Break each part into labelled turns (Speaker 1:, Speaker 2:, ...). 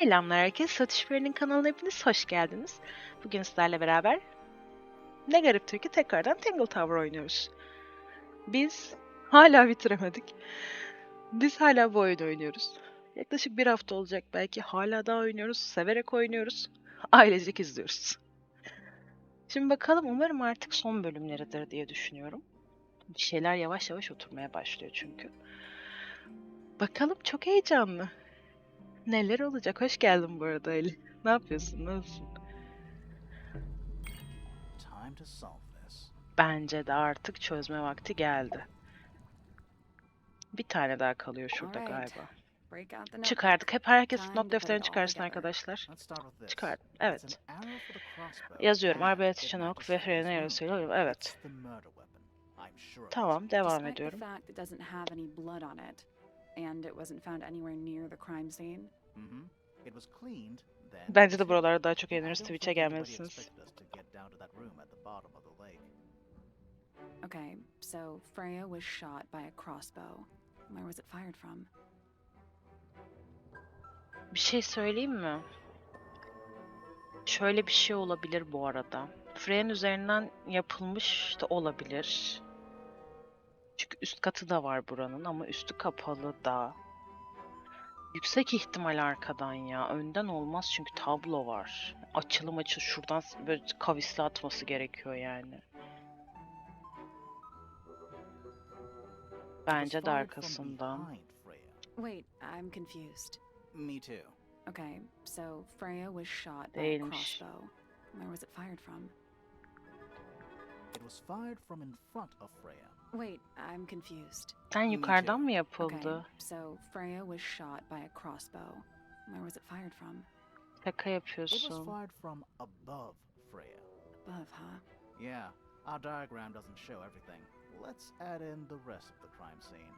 Speaker 1: Selamlar herkese. Satış Bey'in kanalına hepiniz hoş geldiniz. Bugün sizlerle beraber ne garip ki tekrardan Tangle Tower oynuyoruz. Biz hala bitiremedik. Biz hala bu oyunu oynuyoruz. Yaklaşık bir hafta olacak belki. Hala daha oynuyoruz. Severek oynuyoruz. Ailecek izliyoruz. Şimdi bakalım, umarım artık son bölümleridir diye düşünüyorum. Bir şeyler yavaş yavaş oturmaya başlıyor çünkü. Bakalım, çok heyecanlı. Neler olacak? Hoş geldin bu arada Ali. Ne yapıyorsun? Nasılsın? Bence de artık çözme vakti geldi. Bir tane daha kalıyor şurada galiba. Çıkardık. Hep herkes not defterini çıkarsın arkadaşlar. Çıkardım. Evet. Yazıyorum. Arbelet için ok ve freni yarasıyla. Evet. Tamam. Devam ediyorum. Bence de buralarda daha çok eğleniriz. Twitch'e gelmelisiniz.
Speaker 2: Okay, so Freya was shot by a crossbow. Where was it fired from?
Speaker 1: Bir şey söyleyeyim mi? Şöyle bir şey olabilir bu arada. Freya'nın üzerinden yapılmış da olabilir. Çünkü üst katı da var buranın ama üstü kapalı da. Yüksek ihtimal arkadan ya. Önden olmaz çünkü tablo var. Açılım şuradan böyle kavisli atması gerekiyor yani. Bence de arkasından.
Speaker 2: Wait, I'm confused.
Speaker 3: Me too.
Speaker 2: Okay, so Freya was shot by a
Speaker 1: Değilmiş.
Speaker 2: crossbow. Where was it fired from?
Speaker 3: It was fired from in front of Freya.
Speaker 2: Wait, I'm confused.
Speaker 1: Sen yukarıdan mı yapıldı?
Speaker 2: Okay, so Freya was shot by a crossbow. Where was it fired from?
Speaker 1: Şaka
Speaker 3: It was
Speaker 1: yapıyorsun.
Speaker 3: fired from above Freya.
Speaker 2: Above, huh?
Speaker 3: Yeah, our diagram doesn't show everything. Let's add in the rest of the crime scene.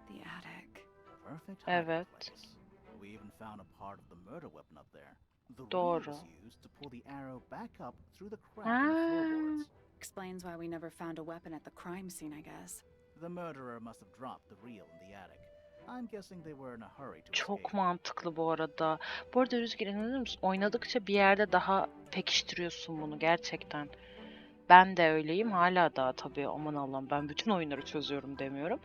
Speaker 2: The attic.
Speaker 3: Perfect hiding
Speaker 1: Evet.
Speaker 3: place. We even found a part of the murder weapon up there. The reel
Speaker 1: Doğru.
Speaker 3: was used to pull the arrow back up through the crack in the floorboards.
Speaker 2: Explains why we never found a weapon at the crime scene, I guess.
Speaker 3: The murderer must have dropped the reel in the attic. I'm guessing they were in a hurry to
Speaker 1: Çok
Speaker 3: escape.
Speaker 1: mantıklı bu arada. Bu arada Rüzgar, inanır mısın? Oynadıkça bir yerde daha pekiştiriyorsun bunu gerçekten. Ben de öyleyim. Hala daha tabii, aman Allah'ım, ben bütün oyunları çözüyorum demiyorum.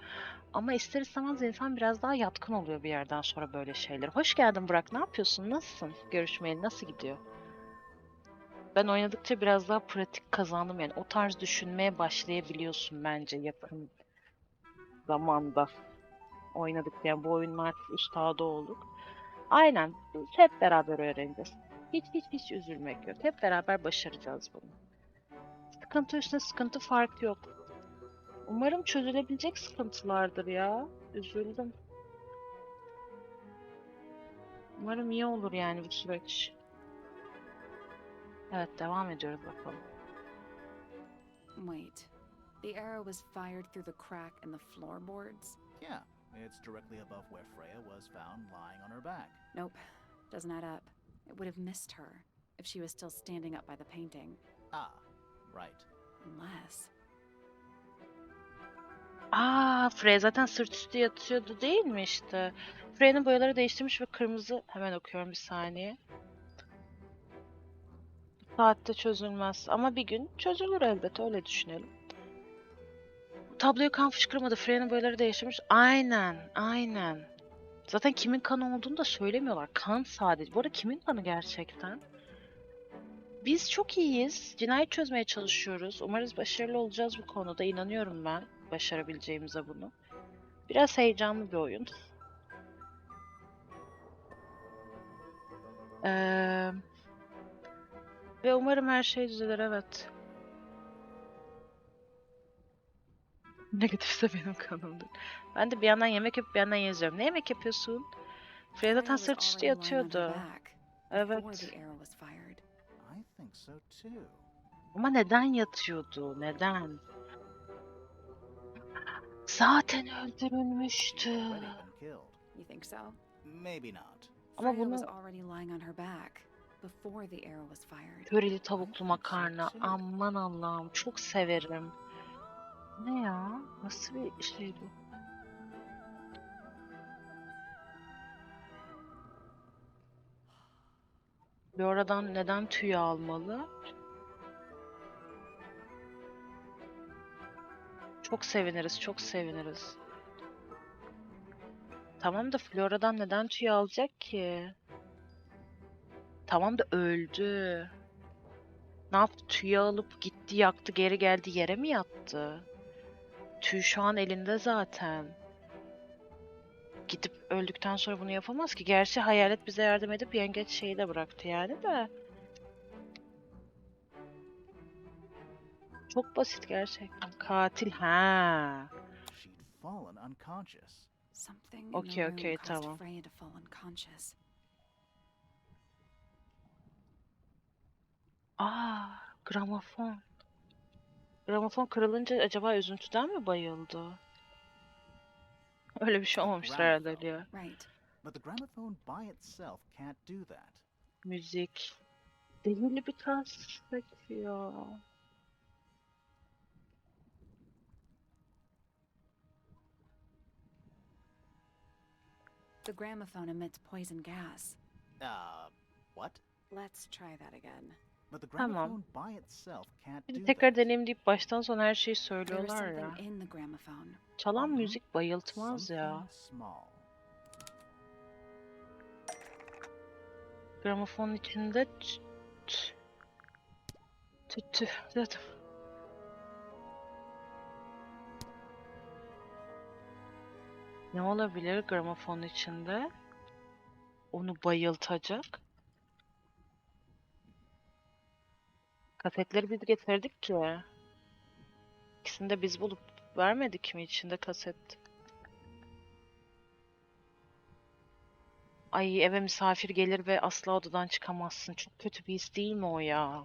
Speaker 1: Ama ister istemez insan biraz daha yatkın oluyor bir yerden sonra böyle şeyler. Hoş geldin Burak. Ne yapıyorsun? Nasılsın? Görüşmeyeli nasıl gidiyor? Ben oynadıkça biraz daha pratik kazandım yani. O tarz düşünmeye başlayabiliyorsun bence yakın zamanda. Oynadık yani, bu oyunun artık üstadı olduk. Aynen. Biz hep beraber öğreneceğiz. Hiç üzülmek yok. Hep beraber başaracağız bunu. Sıkıntı üstüne sıkıntı, fark yok. Umarım çözülebilecek sıkıntılardır ya. Üzüldüm. Umarım iyi olur yani bu süreç. Evet, devam ediyoruz bakalım.
Speaker 2: Wait, the arrow was fired through the crack in the floorboards?
Speaker 3: Yeah, it's directly above where Freya was found lying on her back.
Speaker 2: Nope, doesn't add up. It would have missed her if she was still standing up by the painting.
Speaker 3: Ah, right.
Speaker 2: Unless...
Speaker 1: Freya zaten sırt üstü yatıyordu değil mi işte? Freya'nın boyaları değiştirmiş ve kırmızı... Hemen okuyorum, bir saniye. Bu saatte çözülmez ama bir gün çözülür elbet, öyle düşünelim. Bu tabloya kan fışkırmadı. Freya'nın boyaları değiştirmiş. Aynen. Zaten kimin kanı olduğunu da söylemiyorlar. Kan sadece. Bu arada kimin kanı gerçekten? Biz çok iyiyiz. Cinayet çözmeye çalışıyoruz. Umarız başarılı olacağız bu konuda. İnanıyorum ben başarabileceğimize bunu. Biraz heyecanlı bir oyun. Ve umarım her şey düzelir, evet. Negatifse benim kanımdır. Ben de bir yandan yemek yapıp bir yandan yazıyorum. Ne yemek yapıyorsun? Freya zaten sırt üstü yatıyordu. Evet.
Speaker 3: I think so too.
Speaker 1: Ama neden yatıyordu? Neden? Zaten öldürülmüştü.
Speaker 3: Already been killed.
Speaker 2: You think so?
Speaker 3: Maybe not.
Speaker 1: Ama
Speaker 2: Freya
Speaker 1: bunu...
Speaker 2: was already lying on her back before the arrow was fired.
Speaker 1: Köreli tavuklu makarna. Aman Allah'ım, çok severim. Ne ya? Nasıl bir şey bu? Flora'dan neden tüy almalı? Çok seviniriz, çok seviniriz. Tamam da Flora'dan neden tüy alacak ki? Tamam da öldü. Ne yaptı? Tüyü alıp gitti, yaktı, geri geldi, yere mi yattı? Tüy şu an elinde zaten. Gidip öldükten sonra bunu yapamaz ki. Gerçi hayalet bize yardım edip yengeç şeyi de bıraktı yani de. Çok basit gerçekten. Katil ha.
Speaker 3: She'd fallen unconscious.
Speaker 2: Something in the
Speaker 1: Okey
Speaker 2: room
Speaker 1: okey
Speaker 2: caused
Speaker 1: tamam.
Speaker 2: Freya to fall unconscious.
Speaker 1: Aa, gramofon. Gramofon kırılınca acaba üzüntüden mi bayıldı? Öyle bir şey
Speaker 3: A
Speaker 1: olmamıştır herhalde
Speaker 3: gramophone.
Speaker 1: ya.
Speaker 2: Right.
Speaker 3: But the gramophone by itself can't do that.
Speaker 1: Müzik. Deli bir kaset ya.
Speaker 2: The gramophone emits poison gas.
Speaker 3: What?
Speaker 2: Let's try that again.
Speaker 3: But the
Speaker 1: Tamam.
Speaker 3: gramophone by itself can't
Speaker 1: Bir de
Speaker 3: do
Speaker 1: tekrar
Speaker 3: that.
Speaker 1: deneyim deyip baştan sona her şeyi
Speaker 2: There is
Speaker 1: söylüyorlar ya.
Speaker 2: something in the gramophone.
Speaker 1: Çalan
Speaker 3: Mhm.
Speaker 1: müzik bayıltmaz ya.
Speaker 3: Something small.
Speaker 1: Gramofonun içinde tütü dedim. Ne olabilir gramofonun içinde? Onu bayıltacak. Kasetleri biz getirdik ki. İkisini de biz bulup vermedik mi içinde kaset? Ay eve misafir gelir ve asla odadan çıkamazsın. Çok kötü bir his değil mi o ya?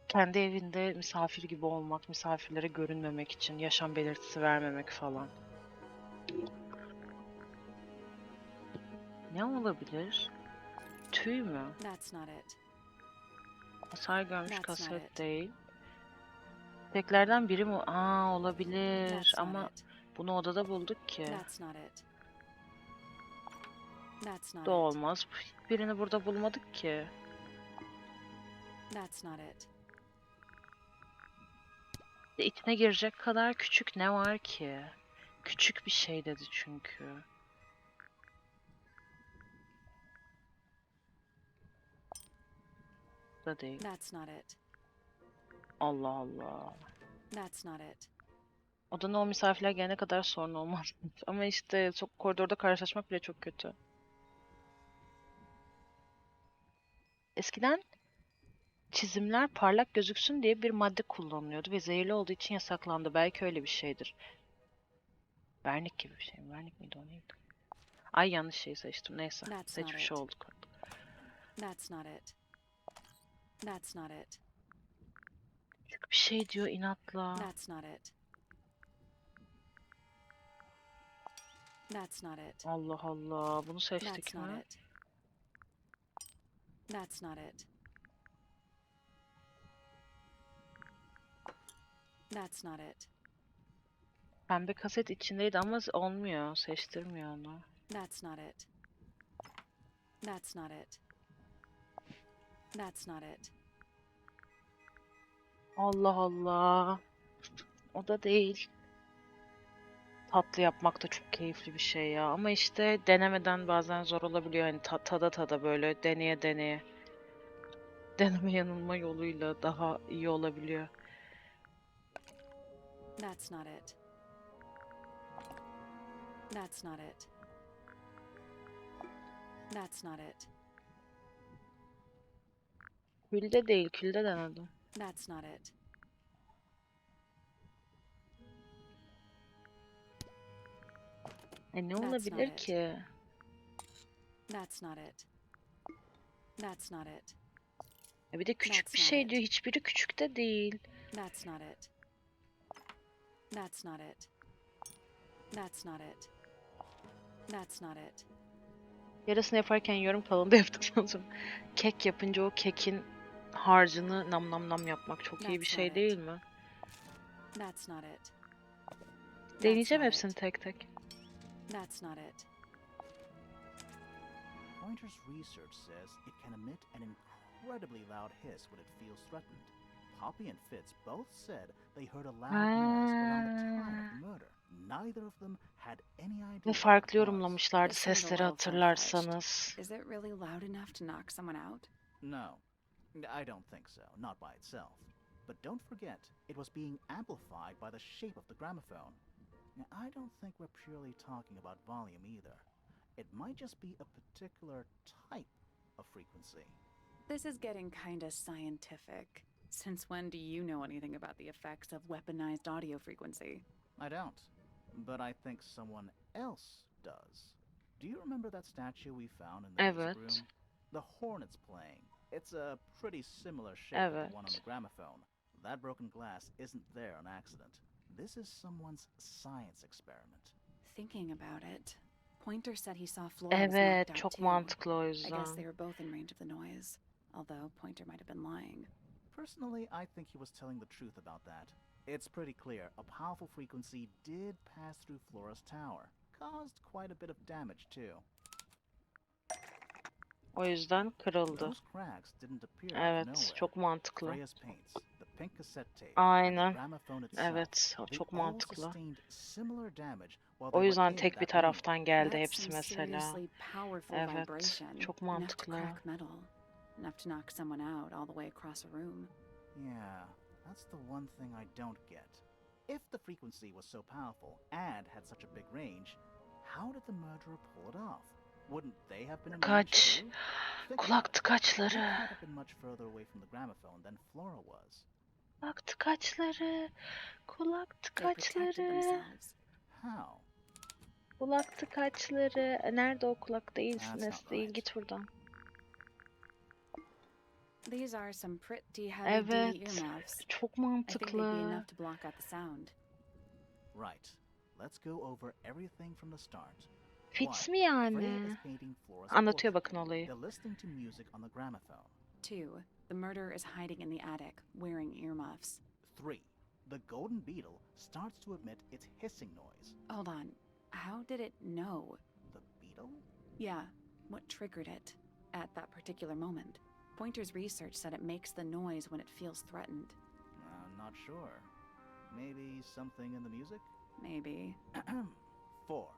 Speaker 1: Kendi evinde misafir gibi olmak, misafirlere görünmemek için, yaşam belirtisi vermemek falan. Ne olabilir? Tüy mü?
Speaker 2: That's not it.
Speaker 1: Hasar görmüş
Speaker 2: That's not
Speaker 1: kaset
Speaker 2: it.
Speaker 1: değil. Teklerden biri mi? Aa olabilir
Speaker 2: That's
Speaker 1: ama
Speaker 2: not it.
Speaker 1: bunu odada bulduk ki.
Speaker 2: That's not it. That's not
Speaker 1: Da
Speaker 2: it.
Speaker 1: olmaz. Birini burada bulmadık ki.
Speaker 2: That's not it.
Speaker 1: İçine girecek kadar küçük ne var ki? Küçük bir şey dedi çünkü. Da değil.
Speaker 2: That's not it.
Speaker 1: Allah Allah.
Speaker 2: That's not it.
Speaker 1: Odana o misafirler gelene kadar sorun olmaz. Ama işte çok koridorda karşılaşmak bile çok kötü. Eskiden çizimler parlak gözüksün diye bir madde kullanılıyordu ve zehirli olduğu için yasaklandı. Belki öyle bir şeydir. Vernik gibi bir şey mi? Vernik miydi o neydi? Ay yanlış şeyi seçtim. Neyse.
Speaker 2: That's
Speaker 1: Seçmiş
Speaker 2: not it.
Speaker 1: olduk.
Speaker 2: That's not it. That's not it.
Speaker 1: Küçük bir şey diyor inatla.
Speaker 2: That's not it. That's not it.
Speaker 1: Allah Allah. Bunu seçtik
Speaker 2: That's not
Speaker 1: mi?
Speaker 2: it. That's not it. That's not it.
Speaker 1: Pembe kaset içindeydi ama olmuyor. Seçtirmiyor onu.
Speaker 2: That's not it. That's not it. That's not it.
Speaker 1: Allah Allah. O da değil. Tatlı yapmak da çok keyifli bir şey ya. Ama işte denemeden bazen zor olabiliyor. Hani tada böyle deneye deneye. Deneme yanılma yoluyla daha iyi olabiliyor.
Speaker 2: That's not it. That's not it. That's not it.
Speaker 1: Külde değil, külde denedim.
Speaker 2: That's not it.
Speaker 1: Ne
Speaker 2: That's
Speaker 1: olabilir
Speaker 2: not it.
Speaker 1: ki?
Speaker 2: That's not it. That's not it.
Speaker 1: Bir de küçük
Speaker 2: That's
Speaker 1: bir
Speaker 2: not
Speaker 1: şey
Speaker 2: it.
Speaker 1: diyor. Hiçbiri küçük de değil.
Speaker 2: That's not it. That's not it. That's not it. That's not it.
Speaker 1: Yarısını yaparken yiyorum, kalanı da yaptıktan sonra. Kek yapınca o kekin harcını nam nam nam yapmak çok iyi bir
Speaker 2: That's
Speaker 1: şey
Speaker 2: not
Speaker 1: değil
Speaker 2: it.
Speaker 1: mi?
Speaker 2: That's not it.
Speaker 1: Deneyeceğim
Speaker 2: not
Speaker 1: hepsini
Speaker 2: it.
Speaker 1: tek tek.
Speaker 2: That's not it.
Speaker 3: Pointer's research says it can emit an incredibly loud hiss when it feels threatened. Poppy and Fitz both said they heard a loud noise around the time of the murder. Neither of them had any idea
Speaker 1: Ve
Speaker 3: what
Speaker 1: farklı
Speaker 3: it was.
Speaker 1: yorumlamışlardı
Speaker 2: It seemed a
Speaker 1: sesleri
Speaker 2: little
Speaker 1: hatırlarsanız.
Speaker 2: Is it really loud enough to knock someone out?
Speaker 3: No, I don't think so, not by itself. But don't forget, it was being amplified by the shape of the gramophone. Now, I don't think we're purely talking about volume either. It might just be a particular type of frequency.
Speaker 2: This is getting kinda scientific. Since when do you know anything about the effects of weaponized audio frequency?
Speaker 3: I don't, but I think someone else does. Do you remember that statue we found in the music
Speaker 1: Evet.
Speaker 3: room? The hornet's playing. It's a pretty similar shape to the one on the
Speaker 1: Evet.
Speaker 3: gramophone. That broken glass isn't there on accident. This is someone's science experiment.
Speaker 2: Thinking about it, Pointer said he saw Flora was
Speaker 1: Evet,
Speaker 2: knocked out
Speaker 1: çok
Speaker 2: too.
Speaker 1: mantıklı o
Speaker 2: I guess
Speaker 1: yüzden.
Speaker 2: they were both in range of the noise, although Pointer might have been lying.
Speaker 3: Personally, I think he was telling the truth about that. It's pretty clear a powerful frequency did pass through Flora's tower. Caused quite a bit of damage too.
Speaker 1: O yüzden kırıldı.
Speaker 3: Those cracks didn't appear out of
Speaker 1: Evet,
Speaker 3: nowhere.
Speaker 1: çok mantıklı.
Speaker 3: Freya's paints, the pink cassette tape, and the
Speaker 1: Aynen.
Speaker 3: gramophone itself,
Speaker 1: Evet, o
Speaker 3: they
Speaker 1: çok
Speaker 3: all
Speaker 1: mantıklı.
Speaker 3: sustained similar damage while
Speaker 1: O
Speaker 3: they were
Speaker 1: yüzden
Speaker 3: in
Speaker 1: tek bir
Speaker 3: that room.
Speaker 1: taraftan geldi
Speaker 2: That's
Speaker 1: hepsi
Speaker 2: some
Speaker 1: mesela.
Speaker 2: seriously powerful
Speaker 1: Evet,
Speaker 2: vibration,
Speaker 1: çok
Speaker 2: enough to
Speaker 1: mantıklı.
Speaker 2: crack metal, enough to knock someone out all the way across a room.
Speaker 3: Yeah, that's the one thing I don't get. If the frequency was so powerful and had such a big range, how did the murderer pull it off? Wouldn't they have been in range
Speaker 1: Kaç.
Speaker 3: too? Think
Speaker 1: Kulak
Speaker 3: about it. They
Speaker 1: tıkaçları.
Speaker 3: can't have been much further away from the gramophone than Flora was.
Speaker 1: Kulak tıkaçları. Kulak
Speaker 2: They protected
Speaker 1: tıkaçları.
Speaker 2: themselves.
Speaker 3: How?
Speaker 1: Kulak tıkaçları. Nerede o kulak değil?
Speaker 3: That's not
Speaker 1: Nes değil.
Speaker 3: right.
Speaker 1: Git buradan.
Speaker 2: These are some pretty heavy
Speaker 1: Evet.
Speaker 2: duty earmuffs.
Speaker 1: Çok
Speaker 2: I think they'd be
Speaker 1: mantıklı.
Speaker 2: enough to block out the sound.
Speaker 3: Right. Let's go over everything from the start.
Speaker 1: Fits
Speaker 3: One,
Speaker 1: mi
Speaker 3: Freya
Speaker 1: yani?
Speaker 3: is painting Flora's
Speaker 1: Anlatıyor
Speaker 3: portrait.
Speaker 1: bakın olayı.
Speaker 3: They're listening to music on the gramophone.
Speaker 2: 2. The murderer is hiding in the attic, wearing earmuffs.
Speaker 3: 3. The golden beetle starts to emit its hissing noise.
Speaker 2: Hold on. How did it know?
Speaker 3: The beetle?
Speaker 2: Yeah, what triggered it at that particular moment? Pointer's research said it makes the noise when it feels threatened.
Speaker 3: I'm not sure. Maybe something in the music?
Speaker 2: Maybe.
Speaker 3: 4.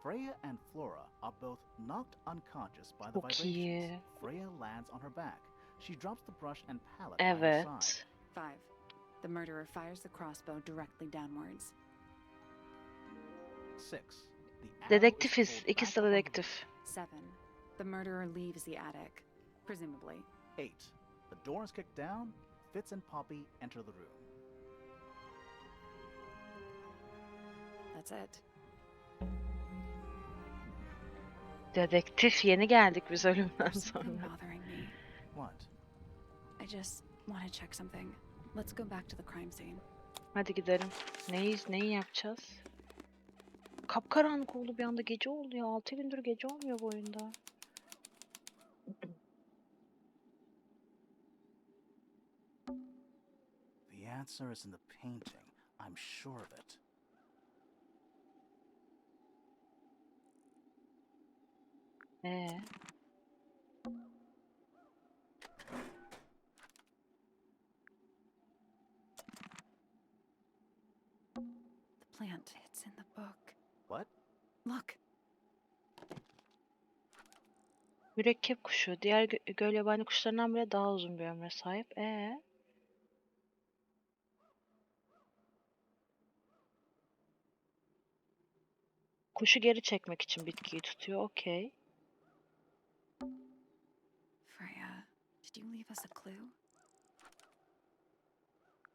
Speaker 3: Freya and Flora are both knocked unconscious by the
Speaker 1: Çok
Speaker 3: vibrations.
Speaker 1: iyi.
Speaker 3: Freya lands on her back. She drops the brush and palette by her side.
Speaker 1: Evet.
Speaker 2: 5. The murderer fires the crossbow directly downwards.
Speaker 3: 6. The arrow is
Speaker 1: Dedektifiz.
Speaker 3: pulled
Speaker 1: İkisi
Speaker 3: back
Speaker 1: de
Speaker 3: on the
Speaker 1: dedektif.
Speaker 2: 7. The murderer leaves the attic, presumably.
Speaker 3: 8. The door is kicked down. Fitz and Poppy enter the room.
Speaker 2: That's it.
Speaker 1: Dedektif yeni geldik biz ölümden
Speaker 2: There's something
Speaker 1: sonra.
Speaker 2: bothering me.
Speaker 3: What?
Speaker 2: I just want to check something. Let's go back to the crime scene.
Speaker 1: Hadi gidelim. Neyi yapacağız? Kapkaranlık oldu bir anda, gece oldu ya. 6 gündür gece olmuyor bu oyunda.
Speaker 3: The answer is in the painting. I'm sure of it.
Speaker 2: The plant, it's in the book.
Speaker 3: What?
Speaker 2: Look,
Speaker 1: Mürekkep kuşu. Diğer göl yabani kuşlarından bile daha uzun bir ömre sahip. Kuşu geri çekmek için bitkiyi tutuyor. Okey.
Speaker 2: Freya, did you leave us a clue?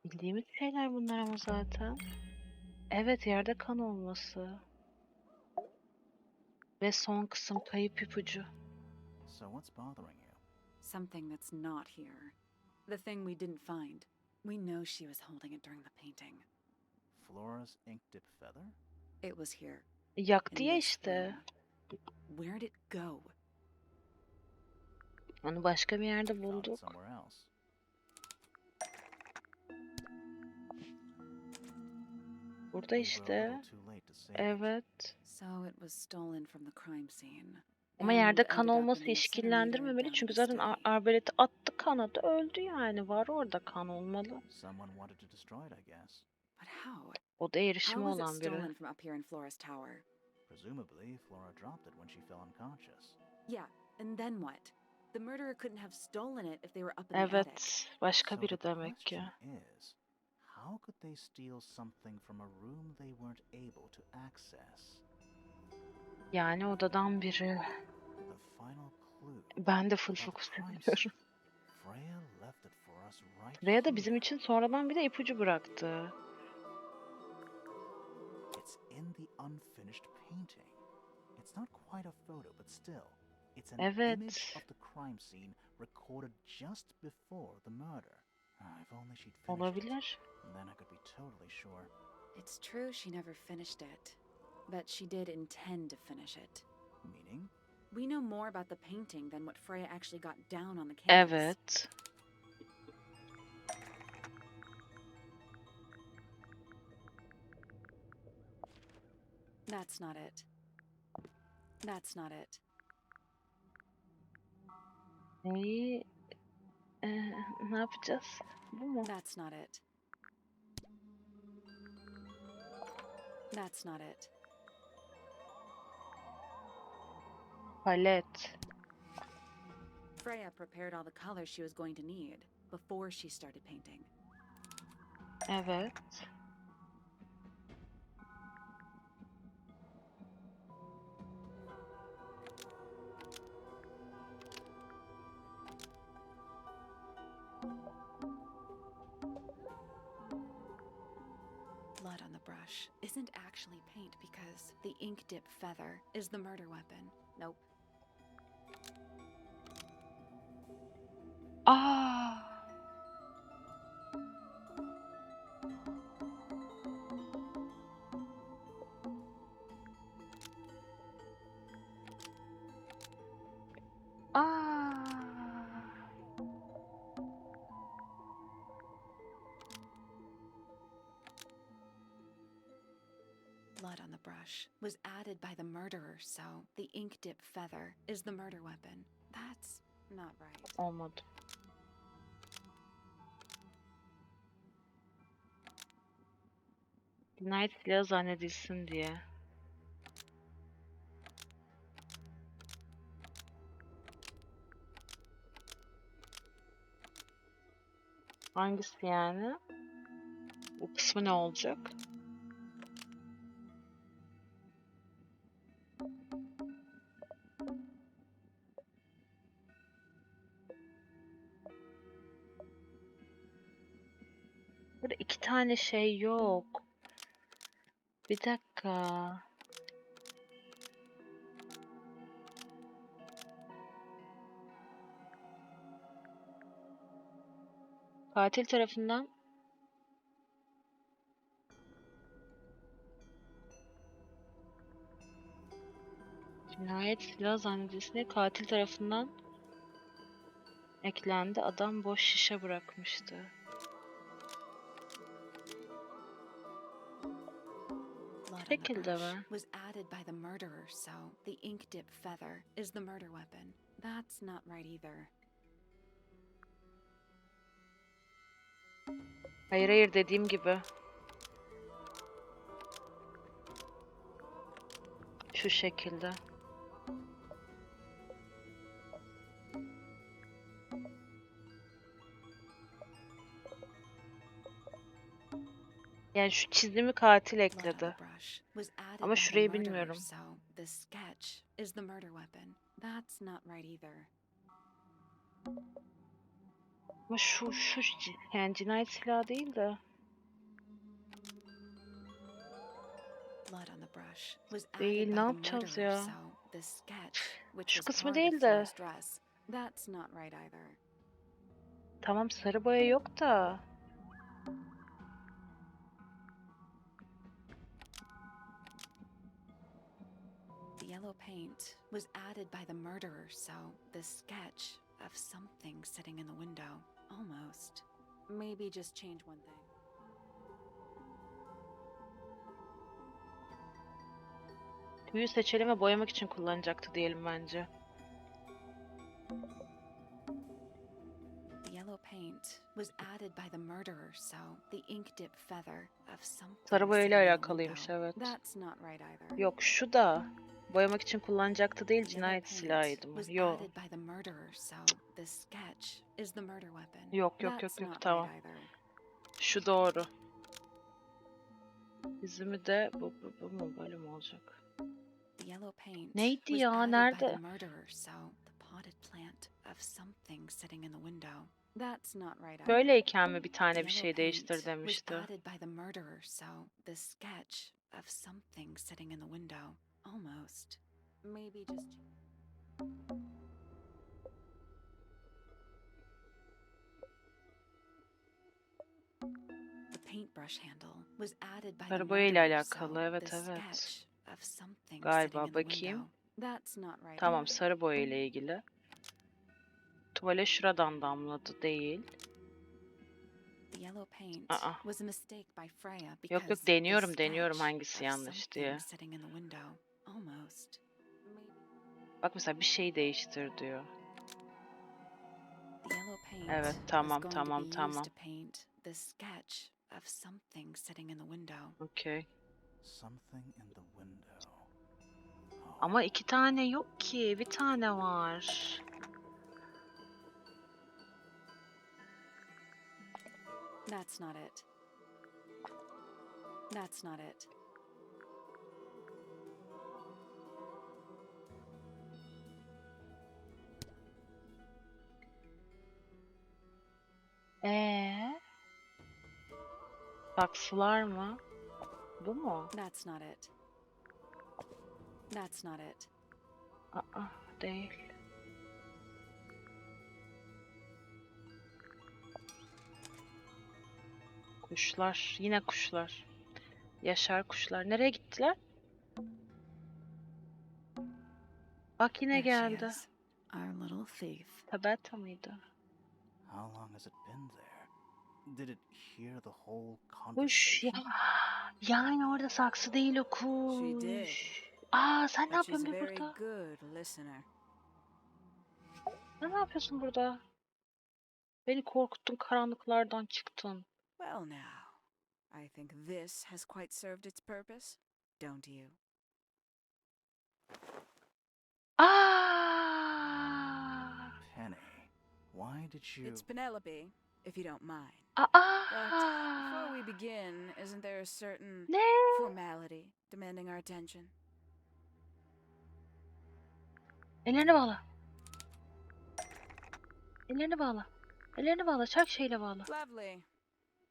Speaker 1: Bildiğimiz şeyler bunlar ama zaten. Evet, yerde kan olması. Ve son kısım kayıp ipucu.
Speaker 3: So what's bothering you?
Speaker 2: Something that's not here. The thing we didn't find. We know she was holding it during the painting.
Speaker 3: Flora's ink dip feather?
Speaker 2: It was here.
Speaker 1: Yaktı
Speaker 2: in
Speaker 1: ya
Speaker 2: this
Speaker 1: işte.
Speaker 2: room. Where'd it go?
Speaker 1: Onu başka bir yerde
Speaker 3: Found it
Speaker 1: bulduk.
Speaker 3: somewhere else.
Speaker 1: Burada
Speaker 3: We were a
Speaker 1: işte.
Speaker 3: little too late to save it.
Speaker 1: Evet.
Speaker 2: So it was stolen from the crime scene.
Speaker 1: Ama
Speaker 2: and
Speaker 1: yerde kan
Speaker 2: ended up in
Speaker 1: olması
Speaker 2: the incinerator
Speaker 1: işkillendirmemeli
Speaker 2: down at
Speaker 1: çünkü
Speaker 2: the
Speaker 1: zaten
Speaker 2: study.
Speaker 1: arbaleti attı, kanadı, öldü yani. Var orada, kan olmalı.
Speaker 3: Someone wanted to destroy it, I guess.
Speaker 2: But how?
Speaker 1: O da erişimi
Speaker 2: How was it
Speaker 1: olan biri.
Speaker 2: stolen from up here in Flora's tower?
Speaker 3: Presumably, Flora dropped it when she fell unconscious.
Speaker 2: Yeah, and then what? The murderer couldn't have stolen it if they were up in the attic.
Speaker 1: Evet, başka
Speaker 3: So
Speaker 1: biri
Speaker 3: the
Speaker 1: demek ki.
Speaker 3: question is, how could they steal something from a room they weren't able to access?
Speaker 1: Yani odadan biri.
Speaker 3: The final clue
Speaker 1: Ben de full
Speaker 3: about the
Speaker 1: fokus
Speaker 3: crime
Speaker 1: ediyorum.
Speaker 3: scene. Freya left it for us right
Speaker 1: Buraya da bizim
Speaker 3: here.
Speaker 1: için sonradan bir de ipucu bıraktı.
Speaker 3: It's in the unfinished painting. It's not quite a photo, but still, it's an
Speaker 1: Evet.
Speaker 3: image of the crime scene recorded just before the murder. If only she'd finished it,
Speaker 1: Olabilir.
Speaker 3: then I could be totally sure.
Speaker 2: It's true she never finished it, but she did intend to finish it.
Speaker 3: Meaning?
Speaker 2: We know more about the painting than what Freya actually got down on the canvas.
Speaker 1: Evet.
Speaker 2: That's not it. That's not it.
Speaker 1: Neyi? Ne yapacağız? Bu mu?
Speaker 2: That's not it. That's not it.
Speaker 1: Palet.
Speaker 2: Freya prepared all the colors she was going to need before she started painting.
Speaker 1: Evet.
Speaker 2: Blood on the brush isn't actually paint because the ink dip feather is the murder weapon. Nope.
Speaker 1: Aa! Aa!
Speaker 2: Blood on the brush was added by the murderer, so the ink dip feather is the murder weapon. That's not right.
Speaker 1: Olmadı. Cinayet silahı zannedilsin diye. Hangisi yani? Bu kısmı ne olacak? Burada iki tane şey yok. Bir dakika. Katil tarafından cinayet silahı zannedilsin katil tarafından eklendi. Adam boş şişe bırakmıştı.
Speaker 2: Blood on the
Speaker 1: Şekilde
Speaker 2: brush
Speaker 1: mi?
Speaker 2: was added by the murderer, so the ink dip feather is the murder weapon. That's not right either.
Speaker 1: Hayır hayır, dediğim gibi. Şu şekilde. Yani şu çizimi katil
Speaker 2: Blood on
Speaker 1: ekledi.
Speaker 2: the brush was added
Speaker 1: Ama
Speaker 2: by the
Speaker 1: şurayı
Speaker 2: murderer,
Speaker 1: bilmiyorum.
Speaker 2: so the sketch is the murder weapon. That's not right either.
Speaker 1: Ama yani cinayet silahı değil de.
Speaker 2: Blood on the brush was
Speaker 1: Değil,
Speaker 2: added
Speaker 1: ne
Speaker 2: by the
Speaker 1: yapacağız
Speaker 2: murderer,
Speaker 1: ya?
Speaker 2: so the sketch, which
Speaker 1: Şu
Speaker 2: was
Speaker 1: kısmı
Speaker 2: part of
Speaker 1: değil de.
Speaker 2: Flora's dress, that's not right either.
Speaker 1: Tamam, sarı boya yok da.
Speaker 2: The yellow paint was added by the murderer, so the sketch of something sitting in the window, almost. Maybe just change one thing.
Speaker 1: Tüyü seçelim ve boyamak için kullanacaktı diyelim bence.
Speaker 2: The yellow paint was added by the murderer, so the ink dip feather of something
Speaker 1: Sarı boyayla
Speaker 2: sitting in the
Speaker 1: alakalıymış,
Speaker 2: window.
Speaker 1: evet.
Speaker 2: That's not right either.
Speaker 1: Yok şu da boyamak için kullanacaktı değil,
Speaker 2: The yellow
Speaker 1: cinayet
Speaker 2: paint
Speaker 1: silahıydı mı?
Speaker 2: was
Speaker 1: Yok.
Speaker 2: added by the murderer, so the sketch is the murder weapon.
Speaker 1: Yok
Speaker 2: That's not
Speaker 1: tamam.
Speaker 2: right either.
Speaker 1: Şu doğru. Dizimi de bu mu böyle mi olacak?
Speaker 2: The yellow paint
Speaker 1: Neydi
Speaker 2: was
Speaker 1: ya,
Speaker 2: added by
Speaker 1: nerede?
Speaker 2: the murderer, so the potted plant of something sitting in the window. That's not right either.
Speaker 1: Böyleyken mi bir
Speaker 2: The
Speaker 1: tane bir
Speaker 2: yellow
Speaker 1: şey
Speaker 2: paint
Speaker 1: değiştir
Speaker 2: was
Speaker 1: demişti.
Speaker 2: added by the murderer, so the sketch of something sitting in the window. Almost. Maybe just. The paintbrush handle was added by the
Speaker 1: Sarı boyayla
Speaker 2: murderer,
Speaker 1: alakalı,
Speaker 2: so
Speaker 1: evet
Speaker 2: the
Speaker 1: evet.
Speaker 2: sketch of something
Speaker 1: Galiba
Speaker 2: sitting in the
Speaker 1: bakayım.
Speaker 2: window. That's not right
Speaker 1: Tamam,
Speaker 2: either.
Speaker 1: sarı boyayla ilgili. Tuvale şuradan damladı değil.
Speaker 2: The yellow paint
Speaker 1: Aa.
Speaker 2: was a mistake by Freya
Speaker 1: Yok
Speaker 2: because
Speaker 1: yok
Speaker 2: the
Speaker 1: deniyorum
Speaker 2: sketch
Speaker 1: hangisi
Speaker 2: of
Speaker 1: yanlış diye.
Speaker 2: something sitting in the window. Almost.
Speaker 1: Bak mesela bir şey değiştir diyor.
Speaker 2: The yellow paint
Speaker 1: Evet
Speaker 2: was
Speaker 1: tamam
Speaker 2: going
Speaker 1: tamam
Speaker 2: to be
Speaker 1: tamam.
Speaker 2: used to paint the sketch of something sitting in the window.
Speaker 1: Okey.
Speaker 3: Something in the window. Oh.
Speaker 1: Ama iki tane yok ki. Bir tane var.
Speaker 2: That's not it. That's not it.
Speaker 1: Saksılar mı? Bu mu?
Speaker 2: That's not it. That's not it.
Speaker 1: Aa, değil. Kuşlar. Yine kuşlar. Yaşar kuşlar. Nereye gittiler? Bak yine
Speaker 2: There she
Speaker 1: geldi.
Speaker 2: is, our little thief.
Speaker 1: Tabata mıydı?
Speaker 3: How long has it been there? Did it hear the whole
Speaker 1: Kuş ya.
Speaker 3: conversation?
Speaker 1: Yani orada saksı değil o
Speaker 4: She did.
Speaker 1: kuş. Aa sen ne
Speaker 4: But she's
Speaker 1: yapıyorsun
Speaker 4: a
Speaker 1: bir
Speaker 4: very
Speaker 1: burada?
Speaker 4: good listener.
Speaker 1: Sen ne yapıyorsun burada? Beni korkuttun, karanlıklardan çıktın.
Speaker 4: Well, now, I think this has quite served its purpose, don't you?
Speaker 1: Aa!
Speaker 3: Penny, why did you...
Speaker 4: It's Penelope, if you don't mind.
Speaker 1: Aa!
Speaker 4: But before we begin, isn't there a certain
Speaker 1: Ne?
Speaker 4: formality demanding our attention?
Speaker 1: Ellerini bağla. Ellerini bağla. Ellerini bağla. Çak şeyle bağla.
Speaker 4: Lovely.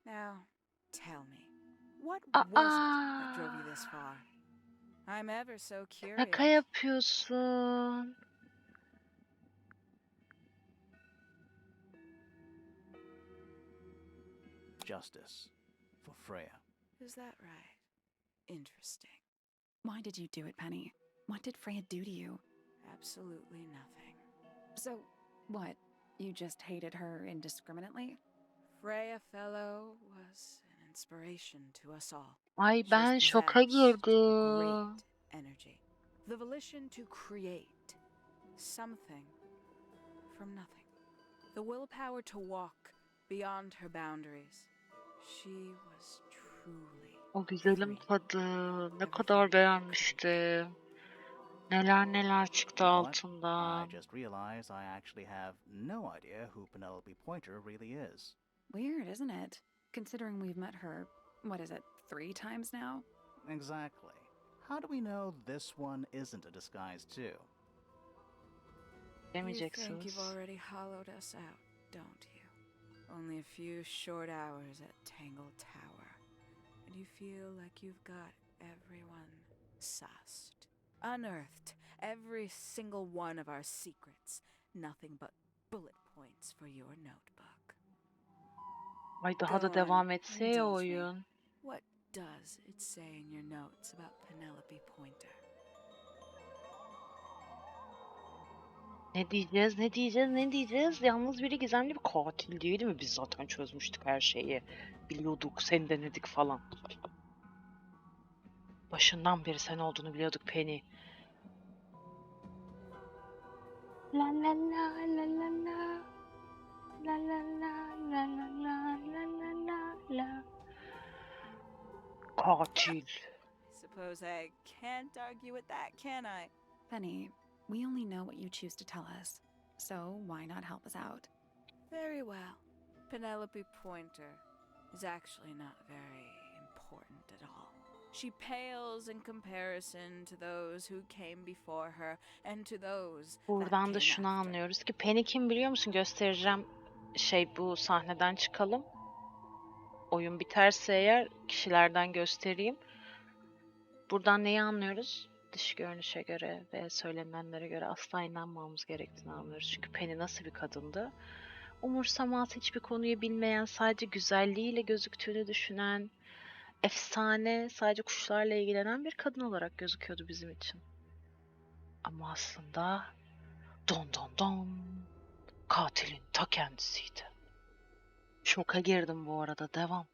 Speaker 4: Now, tell me, what
Speaker 1: Aa!
Speaker 4: was it that drove you this far? I'm ever so curious.
Speaker 1: Şaka yapıyorsun.
Speaker 3: Justice for Freya.
Speaker 4: Is that right? Interesting.
Speaker 2: Why did you do it, Penny? What did Freya do to you?
Speaker 4: Absolutely nothing.
Speaker 2: So, what? You just hated her indiscriminately?
Speaker 4: Freya Fellow was an inspiration to us all.
Speaker 1: Ay
Speaker 4: She
Speaker 1: ben şoka
Speaker 4: possessed
Speaker 1: girdim.
Speaker 4: great energy. The volition to create something from nothing. The willpower to walk beyond her boundaries. She was truly
Speaker 1: O güzelim kadın. Ne kadar beğenmiştim. Neler neler çıktı
Speaker 3: You know what?
Speaker 1: altından.
Speaker 3: I just realized I actually have no idea who Penelope Pointer really is.
Speaker 2: Weird, isn't it? Considering we've met her, what is it, 3 times now?
Speaker 3: Exactly. How do we know this one isn't a disguise too?
Speaker 4: You think
Speaker 1: Demeyeceksiniz.
Speaker 4: you've already hollowed us out, don't you? Only a few short hours at Tangle Tower, and you feel like you've got everyone sussed. Unearthed every single one of our secrets. Nothing but bullet points for your notebook.
Speaker 1: Ay daha da
Speaker 4: Go on,
Speaker 1: devam etse ya
Speaker 4: indulge me.
Speaker 1: oyun.
Speaker 4: What does it say in your notes about Penelope Pointer?
Speaker 1: Ne diyeceğiz, ne diyeceğiz, ne diyeceğiz? Yalnız biri gizemli bir katil değil mi? Biz zaten çözmüştük her şeyi. Biliyorduk, seni denedik falan. Başından beri sen olduğunu biliyorduk Penny. La la la la la la. La la la la la la la la la. Katil.
Speaker 4: Suppose I can't argue with that, can I?
Speaker 2: Penny, we only know what you choose to tell us, so why not help us out?
Speaker 4: Very well. Penelope Pointer is actually not very important at all. She pales in comparison to those who came before her and to those that
Speaker 1: Buradan da
Speaker 4: came
Speaker 1: şunu
Speaker 4: after.
Speaker 1: anlıyoruz ki Penny kim biliyor musun? Göstereceğim. Bu sahneden çıkalım. Oyun biterse eğer kişilerden göstereyim. Buradan neyi anlıyoruz? Dış görünüşe göre ve söylenenlere göre asla inanmamamız gerektiğini anlıyoruz. Çünkü Penny nasıl bir kadındı? Umursamaz, hiçbir konuyu bilmeyen, sadece güzelliğiyle gözüktüğünü düşünen, efsane, sadece kuşlarla ilgilenen bir kadın olarak gözüküyordu bizim için. Ama aslında don don don katilin ta kendisiydi. Şoka girdim bu arada. Devam.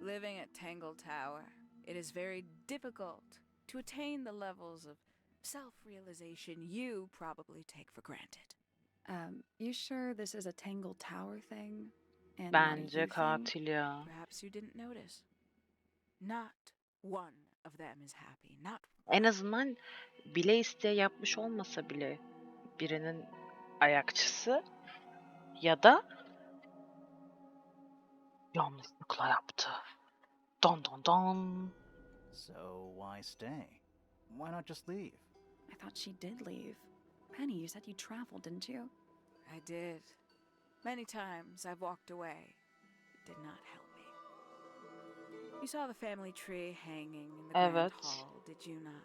Speaker 4: Living at Tangle Tower, it is very difficult to attain the levels of self-realization you probably take for granted.
Speaker 2: You sure this is a Tangle Tower thing? And not a
Speaker 1: Bence
Speaker 2: you thing?
Speaker 1: katil ya.
Speaker 4: Perhaps you didn't notice. Not one of them is happy. Not
Speaker 1: En azından bile isteye yapmış olmasa bile birinin ayakçısı ya da yanlışlıkla yaptı. Don don don.
Speaker 3: So why stay? Why not just leave?
Speaker 2: I thought she did leave. Penny, you said you traveled, didn't you?
Speaker 4: I did. Many times I've walked away. It did not help me. You saw the family tree hanging in the grand
Speaker 1: Evet.
Speaker 4: hall, did you not?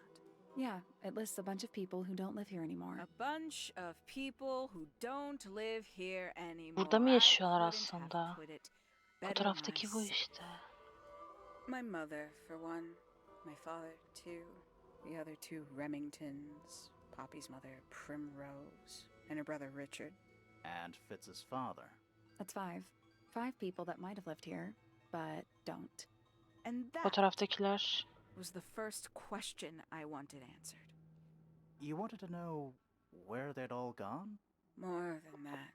Speaker 2: Yeah, it lists a bunch of people who don't live here anymore.
Speaker 4: A bunch of people who don't live here anymore.
Speaker 1: Burada mı
Speaker 4: I
Speaker 1: yaşıyorlar
Speaker 4: couldn't
Speaker 1: aslında?
Speaker 4: have put it better
Speaker 1: Fotoğraftaki bu
Speaker 4: myself.
Speaker 1: işte.
Speaker 4: My mother, for one. My father, two. The other two Remingtons. Poppy's mother, Primrose. And her brother, Richard.
Speaker 3: And Fitz's father.
Speaker 2: That's 5. 5 people that might have lived here, but don't.
Speaker 4: And that
Speaker 1: Fotoğraftakiler.
Speaker 4: was the first question I wanted answered.
Speaker 3: You wanted to know where they'd all gone?
Speaker 4: More than that,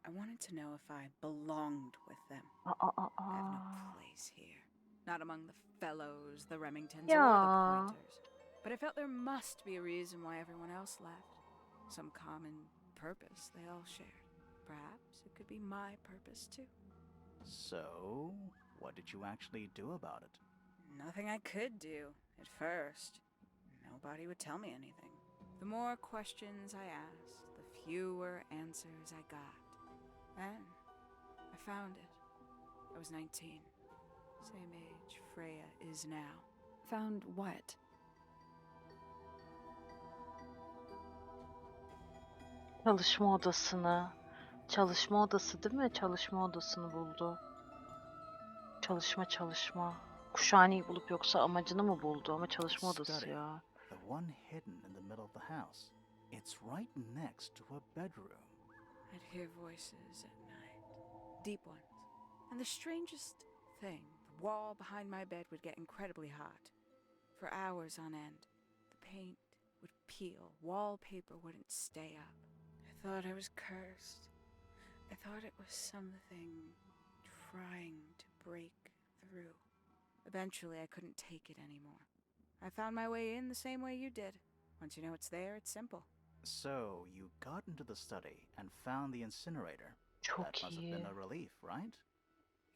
Speaker 4: I wanted to know if I belonged with them. I have no place here. Not among the fellows, the Remingtons, or
Speaker 1: Ya.
Speaker 4: the Pointers. But I felt there must be a reason why everyone else left. Some common purpose they all shared. Perhaps it could be my purpose too.
Speaker 3: So, what did you actually do about it?
Speaker 4: Nothing I could do at first. Nobody would tell me anything. The more questions I asked, the fewer answers I got. Then I found it. I was 19. Same age Freya is now.
Speaker 2: Found what?
Speaker 1: Çalışma odasını. Çalışma odası değil mi? Çalışma odasını buldu. Çalışma. Kuşhaneyi bulup yoksa amacını mı buldu? Ama çalışma odası
Speaker 3: Study.
Speaker 1: ya.
Speaker 3: The one hidden in the middle of the house. It's right next to a bedroom.
Speaker 4: I'd hear voices at night, deep ones. And the strangest thing, the wall behind my bed would get incredibly hot. For hours on end, the paint would peel, wallpaper wouldn't stay up. I thought I was cursed. I thought it was something trying to break through. Eventually, I couldn't take it anymore. I found my way in the same way you did. Once you know it's there, it's simple.
Speaker 3: So, you got into the study and found the incinerator.
Speaker 1: Çok
Speaker 3: That must have
Speaker 1: iyi.
Speaker 3: been a relief, right?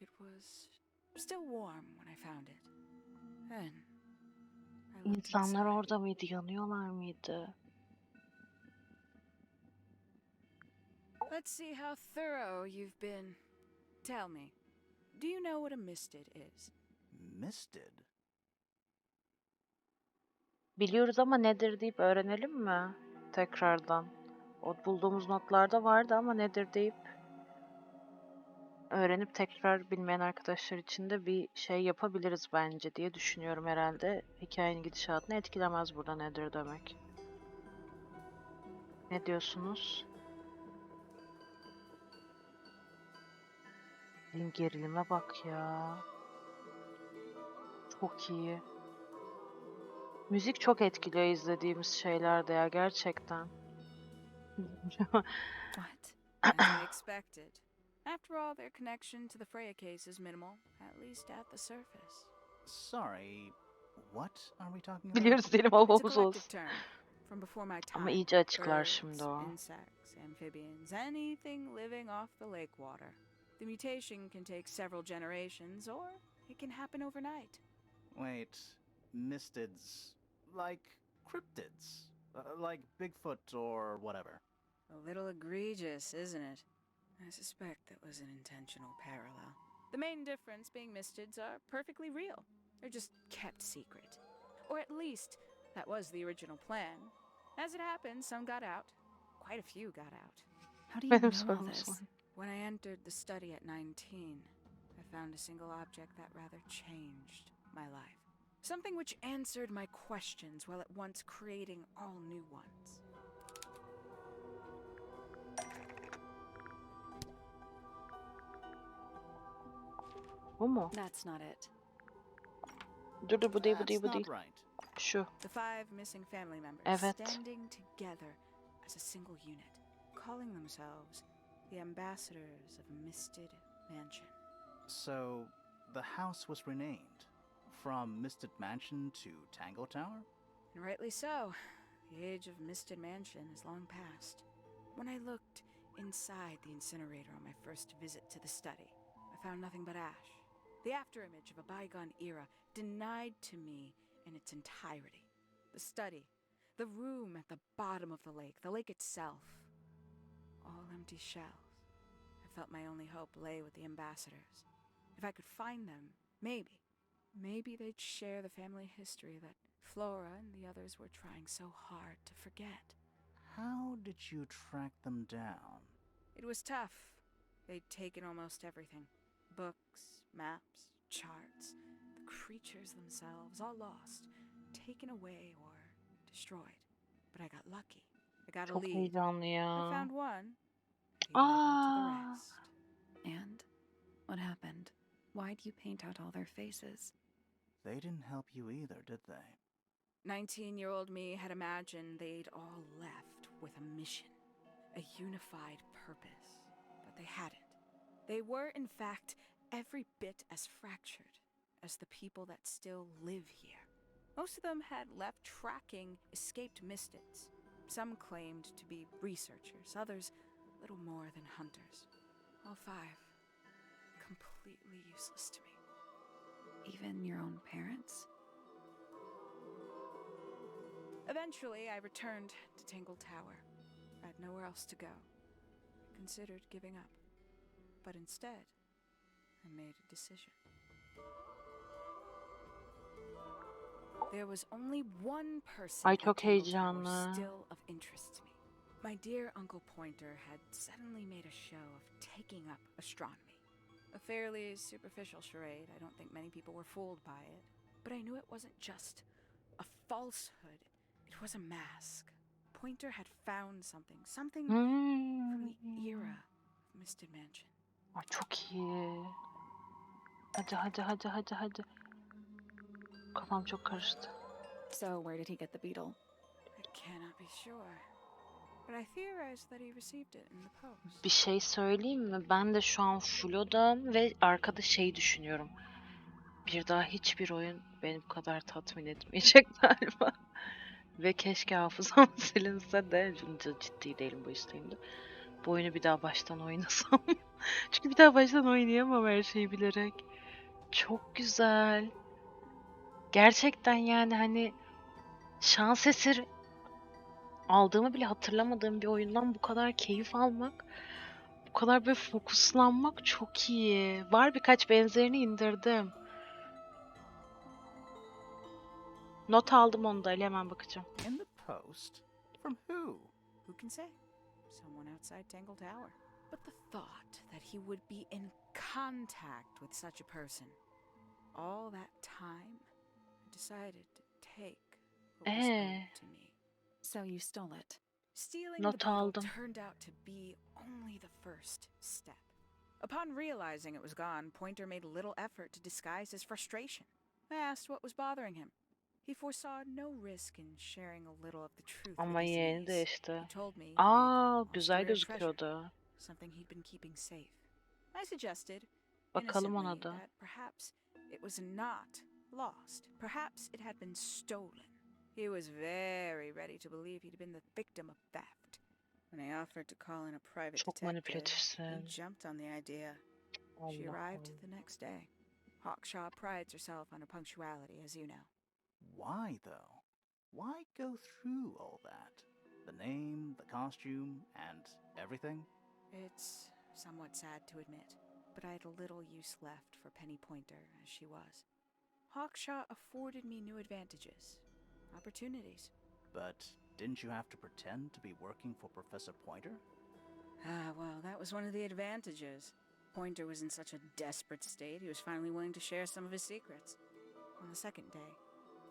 Speaker 4: It was still warm when I found it. Then I looked
Speaker 1: İnsanlar
Speaker 4: inside.
Speaker 1: orada mıydı? Yanıyorlar mıydı?
Speaker 4: Let's see how thorough you've been. Tell me, do you know what a misted is?
Speaker 3: Misted?
Speaker 1: Biliyoruz ama nedir deyip öğrenelim mi? Tekrardan. O bulduğumuz notlarda vardı ama nedir deyip öğrenip tekrar bilmeyen arkadaşlar için de bir şey yapabiliriz bence diye düşünüyorum herhalde. Hikayenin gidişatını etkilemez burada nedir demek. Ne diyorsunuz? Gerilime bak ya. Çok iyi. Müzik çok etkiliyor izlediğimiz şeylerde ya gerçekten.
Speaker 4: What? As I expected. After all, their connection to the Freya case is minimal, at least at the surface.
Speaker 3: Sorry, what are we talking about?
Speaker 1: Biliyoruz diyelim
Speaker 4: It's a
Speaker 1: havamız
Speaker 4: collective
Speaker 1: olsun.
Speaker 4: term from before my time.
Speaker 1: Ama iyice açıklar
Speaker 4: Birds,
Speaker 1: şimdi o.
Speaker 4: insects, amphibians, anything living off the lake water. The mutation can take several generations, or it can happen overnight.
Speaker 3: Wait, mystids, like cryptids, like Bigfoot or whatever.
Speaker 4: A little egregious, isn't it? I suspect that was an intentional parallel. The main difference being mystids are perfectly real. They're just kept secret. Or at least, that was the original plan. As it happened, some got out. Quite a few got out.
Speaker 2: How do you
Speaker 1: Benim
Speaker 2: know all
Speaker 1: sorum
Speaker 2: this?
Speaker 1: var.
Speaker 4: When I entered the study at 19, I found a single object that rather changed my life. Something which answered my questions while at once creating all new ones.
Speaker 1: Bu mu?
Speaker 2: That's not it.
Speaker 1: Dur dur bu değil bu
Speaker 3: That's
Speaker 1: değil bu
Speaker 3: not
Speaker 1: değil.
Speaker 3: right.
Speaker 1: Şu.
Speaker 4: The 5 missing family members
Speaker 1: Evet.
Speaker 4: standing together as a single unit, calling themselves the ambassadors of Misted Mansion.
Speaker 3: So, the house was renamed from Misted Mansion to Tangle Tower?
Speaker 4: And rightly so. The age of Misted Mansion is long past. When I looked inside the incinerator on my first visit to the study, I found nothing but ash. The afterimage of a bygone era denied to me in its entirety. The study, the room at the bottom of the lake itself, all empty shells. I felt my only hope lay with the ambassadors. If I could find them, maybe they'd share the family history that Flora and the others were trying so hard to forget.
Speaker 3: How did you track them down?
Speaker 4: It was tough. They'd taken almost everything. Books, maps, charts, the creatures themselves, all lost, taken away or destroyed. But I got lucky. I got a
Speaker 1: Çok
Speaker 4: lead.
Speaker 1: heyecanlı
Speaker 4: I
Speaker 1: ya.
Speaker 4: found one. He led me to the
Speaker 1: Aa.
Speaker 4: rest.
Speaker 2: And what happened? Why'd you paint out all their faces?
Speaker 3: They didn't help you either, did they?
Speaker 4: 19-year-old me had imagined they'd all left with a mission, a unified purpose, but they hadn't. They were, in fact, every bit as fractured as the people that still live here. Most of them had left tracking escaped mystics. Some claimed to be researchers, others little more than hunters. All 5, completely useless to me.
Speaker 2: Even your own parents?
Speaker 4: Eventually, I returned to Tangle Tower. I had nowhere else to go. I considered giving up. But instead, I made a decision. There was only one person
Speaker 1: Ay
Speaker 4: at
Speaker 1: çok
Speaker 4: Tangle Tower
Speaker 1: heyecanlı.
Speaker 4: still of interest to me. My dear Uncle Pointer had suddenly made a show of taking up astronomy. A fairly superficial charade. I don't think many people were fooled by it. But I knew it wasn't just a falsehood. It was a mask. Pointer had found something from the era of Misted Mansion.
Speaker 1: Ay çok iyi. Hadi. Kafam çok karıştı.
Speaker 2: So where did he get the beetle?
Speaker 4: I cannot be sure. But I theorize that he received it in the post.
Speaker 1: Bir şey söyleyeyim mi? Ben de şu an flodam ve arkada şey düşünüyorum. Bir daha hiçbir oyun beni bu kadar tatmin etmeyecek galiba. Ve keşke hafızam silinse de, ciddi değilim bu isteğimde. Bu oyunu bir daha baştan oynasam. Çünkü bir daha baştan oynayamam her şeyi bilerek. Çok güzel. Gerçekten yani hani şans eseri aldığımı bile hatırlamadığım bir oyundan bu kadar keyif almak, bu kadar böyle fokuslanmak çok iyi. Var birkaç benzerini indirdim. Not aldım onu da, hemen bakacağım.
Speaker 3: In the post? From who?
Speaker 4: Who can say? Someone outside Tangle Tower. But the thought that he would be in contact with such a person, all that time, I decided to take what was owed to me.
Speaker 2: So you stole it.
Speaker 4: Stealing
Speaker 1: Not
Speaker 4: the beetle
Speaker 1: aldım.
Speaker 4: turned out to be only the first step. Upon realizing it was gone, Pointer made little effort to disguise his frustration. I asked what was bothering him. He foresaw no risk in sharing a little of the truth
Speaker 1: Ama
Speaker 4: with his
Speaker 1: yeğeni de
Speaker 4: niece.
Speaker 1: işte.
Speaker 4: He told me he'd
Speaker 1: Aa,
Speaker 4: lost a
Speaker 1: güzel
Speaker 4: rare treasure,
Speaker 1: gözüküyordu.
Speaker 4: something he'd been keeping safe. I suggested,
Speaker 1: Bakalım ona
Speaker 4: innocently,
Speaker 1: da.
Speaker 4: that perhaps it was not lost. Perhaps it had been stolen. He was very ready to believe he'd been the victim of theft. When I offered to call in a private
Speaker 1: Çok
Speaker 4: detective, he
Speaker 1: manipülatifsin.
Speaker 4: jumped on the idea. She
Speaker 1: Allah
Speaker 4: arrived
Speaker 1: Allah.
Speaker 4: the next day. Hawkshaw prides herself on her punctuality, as you know.
Speaker 3: Why, though? Why go through all that? The name, the costume, and everything?
Speaker 4: It's somewhat sad to admit, but I had little use left for Penny Pointer as she was. Hawkshaw afforded me new advantages, opportunities.
Speaker 3: But didn't you have to pretend to be working for Professor Pointer?
Speaker 4: Ah, well, that was one of the advantages. Pointer was in such a desperate state, he was finally willing to share some of his secrets. On the second day,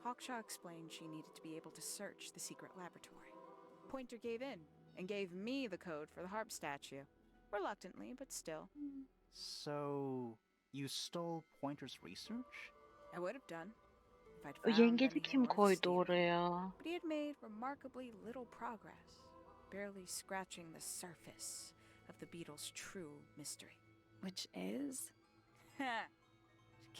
Speaker 4: Hawkshaw explained she needed to be able to search the secret laboratory. Pointer gave in and gave me the code for the harp statue. Reluctantly, but still.
Speaker 3: So, you stole Pointer's research?
Speaker 4: I would have done if I'd
Speaker 1: O
Speaker 4: found
Speaker 1: yengeci
Speaker 4: anything
Speaker 1: kim
Speaker 4: worth
Speaker 1: koydu
Speaker 4: stealing.
Speaker 1: oraya?
Speaker 4: But he had made remarkably little progress, barely scratching the surface of the beetle's true mystery. Which is? She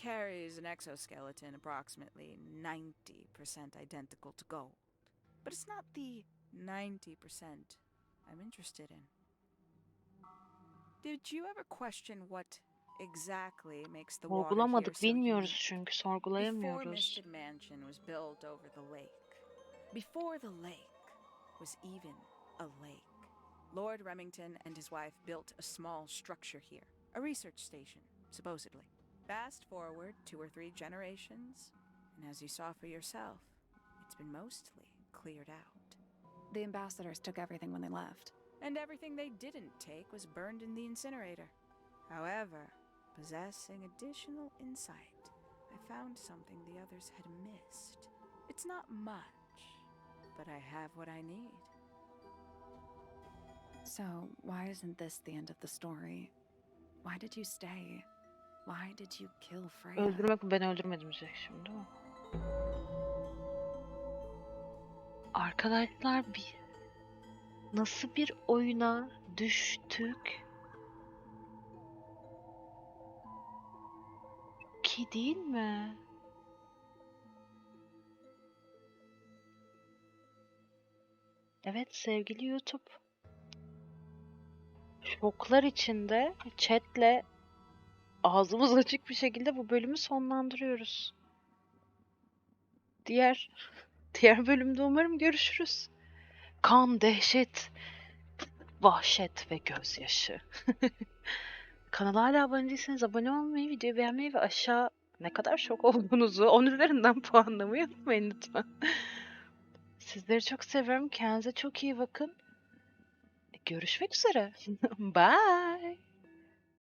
Speaker 4: carries an exoskeleton approximately 90% identical to gold. But it's not the 90% I'm interested in. Did you ever question what exactly makes the water here
Speaker 1: Sorgulamadık,
Speaker 4: so
Speaker 1: bilmiyoruz
Speaker 4: unique?
Speaker 1: çünkü
Speaker 4: Before
Speaker 1: sorgulayamıyoruz.
Speaker 4: Misted Mansion was built over the lake, before the lake was even a lake, Lord Remington and his wife built a small structure here, a research station, supposedly. Fast forward 2 or 3 generations, and as you saw for yourself, it's been mostly cleared out.
Speaker 2: The ambassadors took everything when they left.
Speaker 4: And everything they didn't take was burned in the incinerator. However, possessing additional insight, I found something the others had missed. It's not much, but I have what I need.
Speaker 2: So, why isn't this the end of the story? Why did you stay? Why did you kill Freya?
Speaker 1: Öldürmek mi? Ben öldürmedim diyecek şimdi, değil mi? Arkadaşlar nasıl bir oyuna düştük ki, değil mi? Evet sevgili YouTube. Şoklar içinde chatle ağzımız açık bir şekilde bu bölümü sonlandırıyoruz. Diğer bölümde umarım görüşürüz. Kan, dehşet, vahşet ve gözyaşı. Kanala hala abone değilseniz abone olmayı, videoyu beğenmeyi ve aşağı ne kadar şok olduğunuzu 10 üzerinden puanlamayı unutmayın lütfen. Sizleri çok seviyorum. Kendinize çok iyi bakın. Görüşmek üzere. Bye.